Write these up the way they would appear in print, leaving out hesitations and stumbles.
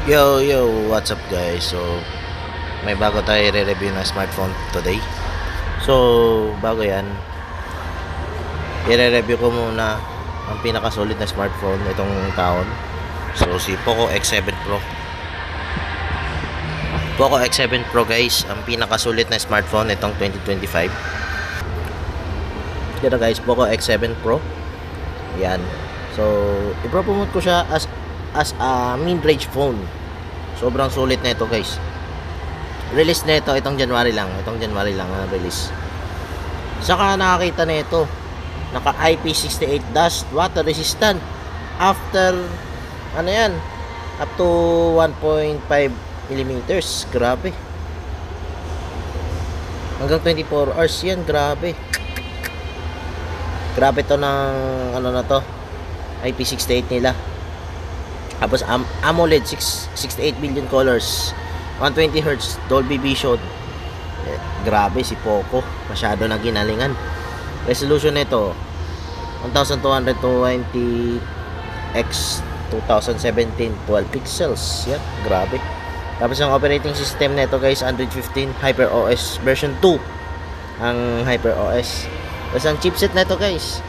Yo, what's up guys? So, may bago tayo i-review na smartphone today. So, bago yan, i-review ko muna ang pinakasulit na smartphone itong taon. So, si Poco X7 Pro. Poco X7 Pro guys, ang pinakasulit na smartphone itong 2025. Kaya guys, Poco X7 Pro. Yan. So, i-promote ko siya as a mid-range phone. Sobrang sulit na ito guys. Release na ito itong January lang ang release. Saka nakakita na ito, naka IP68 dust, water resistant after ano yan, up to 1.5 millimeters. Grabe, hanggang 24 hours yan. Grabe to ng ano na to, IP68 nila. Tapos AMOLED 68 billion colors, 120 Hz Dolby Vision. Grabe si Poco, masyado na ginalingan. Resolution nito 1220 x 2017 12 pixels. Yan, grabe. Tapos ang operating system nito guys, Android 15 HyperOS version 2 ang HyperOS. Tapos ang chipset nito guys,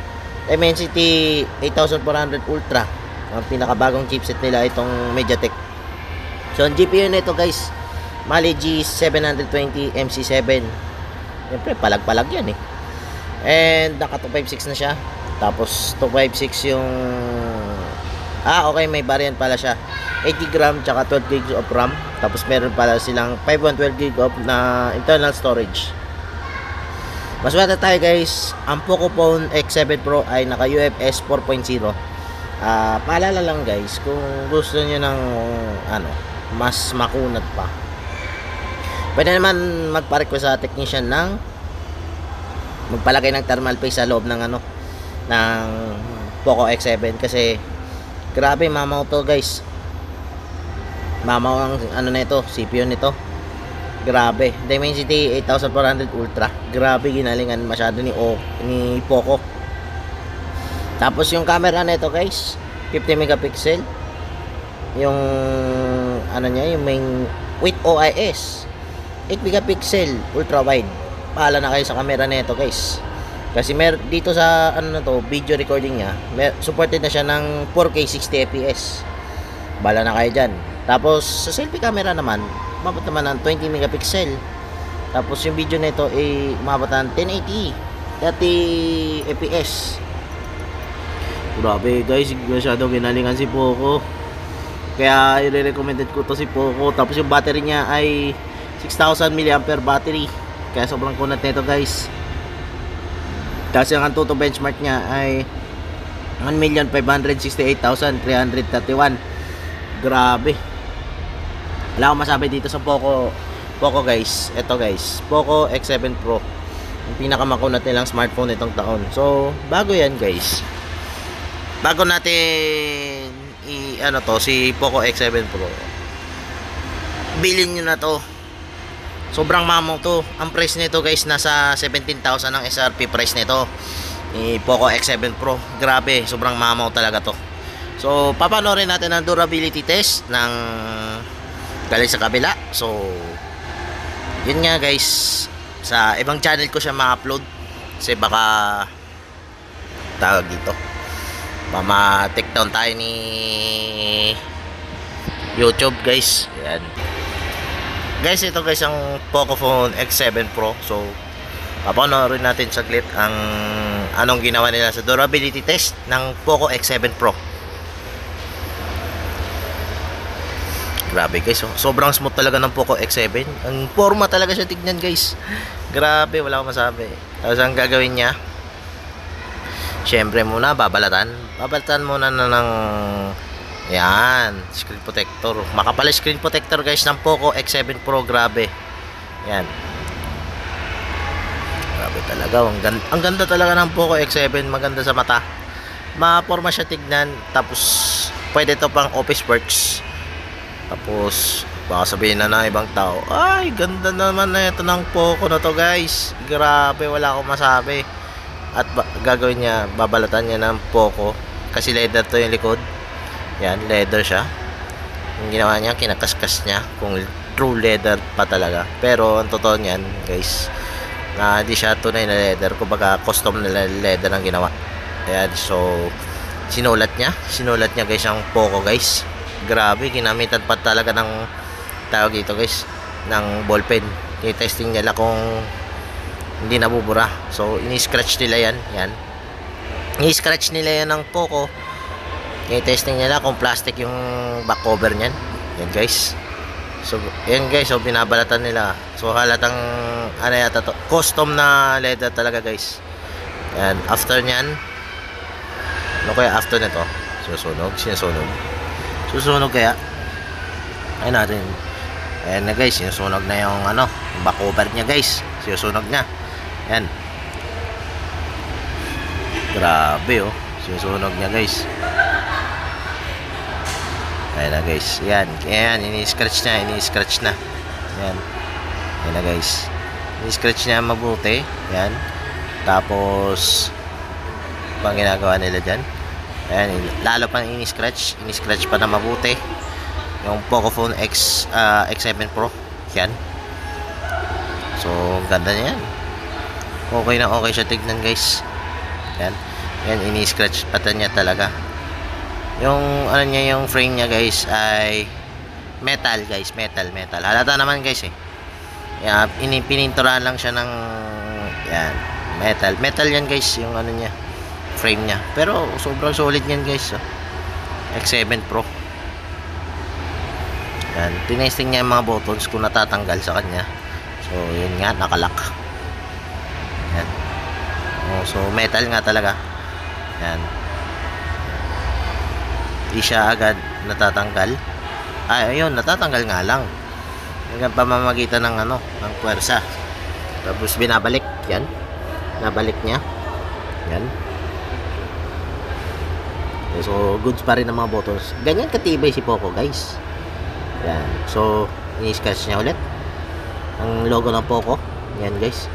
Dimensity 8400 Ultra, ang pinakabagong chipset nila itong MediaTek. So ang GPU nito guys, Mali G720 MC7. Siyempre palag-palag yan eh. And naka 256 na siya. Tapos 256 yung okay, may variant pala siya, 80 gram tsaka 12 GB of RAM. Tapos meron pala silang 512 GB of na internal storage. Maswerte tayo guys, ang Poco Phone X7 Pro ay naka UFS 4.0. Paalala lang guys, kung gusto niyo ng mas makunat pa, pwede naman magpa-request sa technician ng magpalagay ng thermal paste sa loob ng ng Poco X7, kasi grabe mamaw to guys. Mamaw ang nito, CPU nito. Grabe, Dimensity 8400 Ultra. Grabe, ginalingan masyado ni Poco. Tapos yung camera nito guys, 50 megapixel. Yung niya, yung main with OIS 8 megapixel ultra wide. Pahala na kayo sa camera nito guys. Kasi dito sa video recording niya, supported na siya ng 4K 60 fps. Bahala na kayo dyan. Tapos sa selfie camera naman, umabot naman ng 20 megapixel. Tapos yung video nito ay umabot ng 1080 30 fps. Grabe guys, masyadong ginalingan si Poco. Kaya i-recommended ko to si Poco. Tapos yung battery niya ay 6000 mAh battery. Kaya sobrang kunat nito guys. Tapos yung Antutu benchmark niya ay 1,568,331. Grabe. Wala akong masabi dito sa Poco guys. Ito guys, Poco X7 Pro, yung pinakamakunat nilang smartphone itong taon. So bago yan guys, bago natin si Poco X7 Pro, bilhin nyo na to. Sobrang mamaw to. Ang price nito guys, nasa 17,000 ang SRP price nito, Poco X7 Pro. Grabe, sobrang mamaw talaga to. So papanoorin natin ang durability test ng galing sa kabila. So yun nga guys, sa ibang channel ko siya ma-upload kasi baka tawag dito, ma-take down tayo ni YouTube guys. Yan guys, ito guys ang Poco Phone X7 Pro. So papanoorin natin saglit ang anong ginawa nila sa durability test ng Poco X7 Pro. Grabe guys, sobrang smooth talaga ng Poco X7. Ang forma talaga siya tignan guys. Grabe, wala akong masabi. Tapos ang gagawin niya, syempre muna babalatan muna ng yan, screen protector. Makapal screen protector guys ng Poco X7 Pro. Grabe. Yan. Grabe talaga. Ang ganda talaga ng Poco X7. Maganda sa mata. Maporma siya tignan. Tapos pwede to pang office works. Tapos baka sabihin na ng ibang tao, ay ganda naman na ito ng Poco na to guys. Grabe, wala akong masabi. At gagawin niya, babalatan niya ng Poco kasi leather to yung likod. Yan, leather siya. Yung ginawa niya, kinakaskas niya kung true leather pa talaga. Pero ang totoo niyan guys, na di siya tunay na leather, kumbaga custom na leather ang ginawa. Ayan, so sinulat niya guys ang Poco guys. Grabe, ginamitan pa talaga ng tawag dito guys, ng ballpen. I-testing nila kung hindi nabubura. So ini-scratch nila yan. I-scratch nila yan ng Poco. I-testing nila kung plastic yung back cover niyan. Yan guys. So yan guys, so binabalatan nila. So halatang ano yata to, custom na leather talaga guys. Yan, after niyan, ano kaya after nito? Susunog kaya? Ayun natin. Ayan na guys, sinusunog na yung ano, yung back cover niya guys. Sinusunog na. Ayan. Grabe oh. Sinusunog niya guys. Ayan na guys. Ayan. Ayan, ini-scratch na. Ayan. Ayan na guys. Ini-scratch niya mabuti. Ayan. Tapos pang ginagawa nila dyan. Ayan, lalo pang ini-scratch pa na mabuti yung Pocophone X7 Pro. Yan. So ganda niya yan. Okay na okay siya tignan guys. Yan. Yan, ini-scratch pata niya talaga. Yung ano niya, yung frame niya guys ay metal guys, metal. Halata naman guys eh. Yan, pininturahan lang siya ng yan, metal yan guys, yung ano niya, frame niya. Pero sobrang solid yan guys. X7 Pro. Yan, tinesting niya yung mga buttons kung natatanggal sa kanya. So yun nga, nakalock. Yan. So metal nga talaga. Yan. Di siya agad natatanggal. Ayun, natatanggal nga lang. Hanggang pamamagitan ng ano, ng puwersa. Tapos binabalik, yan. Nabalik niya. Yan. So goods pa rin ang mga buttons. Ganyan katibay si Poco guys. Yan. So ini-scratch niya ulit ang logo ng Poco. Yan guys.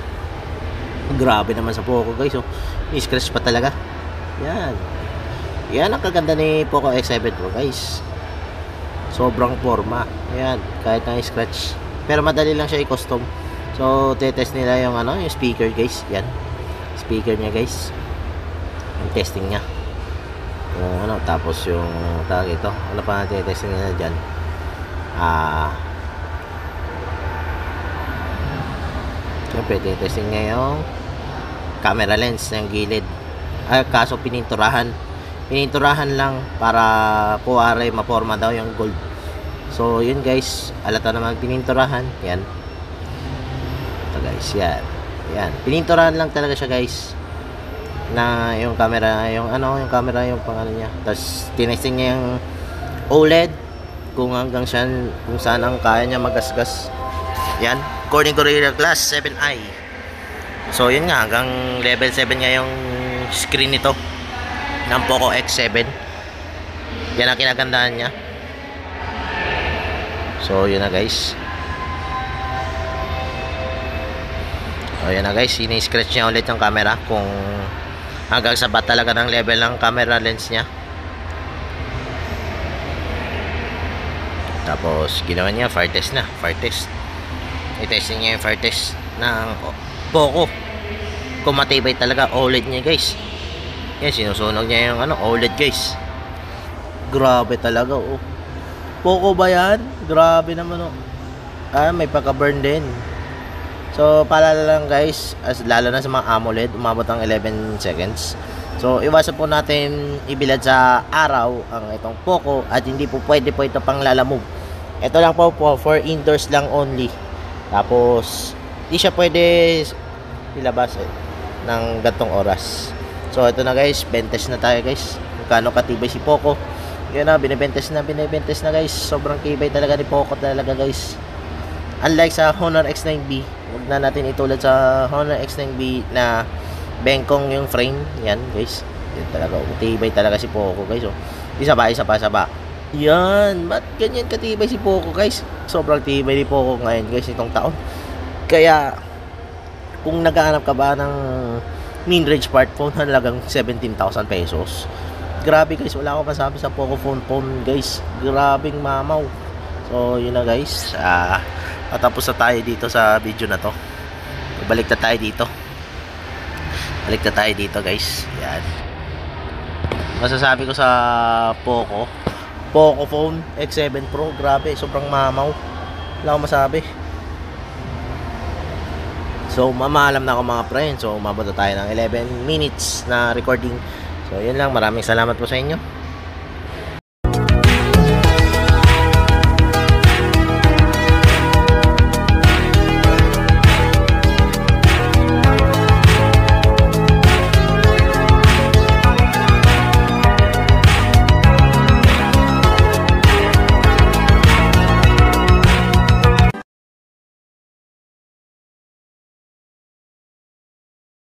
Grabe naman sa Poco guys. So ini-scratch pa talaga. Yan. Yan ang kaganda ni Poco X7 Pro guys. Sobrang forma. Yan, kahit na scratch. Pero madali lang siya i-custom. So te-test nila yung ano, yung speaker guys. Yan. Speaker niya guys. Yung testing niya. Yung ano, tapos yung tawag ito. Ano pa natin te-testing nila diyan? Siyempre te-testing niya yung camera lens ng gilid. Kaso pininturahan lang para kuwari maporma daw yung gold. So yun guys, alata naman pininturahan. Yan. Ito guys, yan. Pininturahan lang talaga siya guys. Na yung camera, yung camera yung pang ano niya. Tapos tinesting niya yung OLED kung hanggang kung saan ang kaya niya magasgas. Yan, according to Gorilla Glass 7i. So yun nga, hanggang level 7 nga yung screen nito ng Poco X7. Yan ang kinagandahan niya. So yun na guys. Ayan na guys, ini-scratch niya ulit yung camera kung hanggang sa ba talaga ng level ng camera lens niya. Tapos ginawa niya fire test na, i-testing niya yung fire test ng Poco kung matibay talaga OLED niya guys. Yan, sinusunog niya yung ano, OLED guys. Grabe talaga oh. Poco ba yan? Grabe naman oh. May pagka-burn din. So paalala lang guys, lalo na sa mga AMOLED, umabot ang 11 seconds. So iwasan po natin ibilad sa araw ang itong Poco at hindi po pwede po ito pang lalamove. Ito lang po for indoors lang only. Tapos hindi siya pwede ilabas ng gantong oras. So ito na guys, bentest na tayo guys. Kung gaano katibay si Poco. Yun na, binibentes na guys. Sobrang tibay talaga ni Poco talaga guys. Unlike sa Honor X9B, huwag na natin itulad sa Honor X9B na bengkong yung frame. Yan guys, yan talaga, tibay talaga si Poco guys. Oh. Isa pa. Yan, ba't ganyan katibay si Poco guys? Sobrang tibay ni Poco ngayon guys itong taon. Kaya kung naghahanap ka ba ng mid-range smartphone, halagang 17,000 pesos, grabe guys, wala akong masabi sa Poco phone guys, grabing mamaw. So yun na guys, patapos na tayo dito sa video na to. Balik na tayo dito guys. Yan, masasabi ko sa Poco phone X7 Pro, grabe, sobrang mamaw, wala akong masabi. So mamaalam na ako mga friends. So umabot na tayo ng 11 minutes na recording. So yun lang, maraming salamat po sa inyo.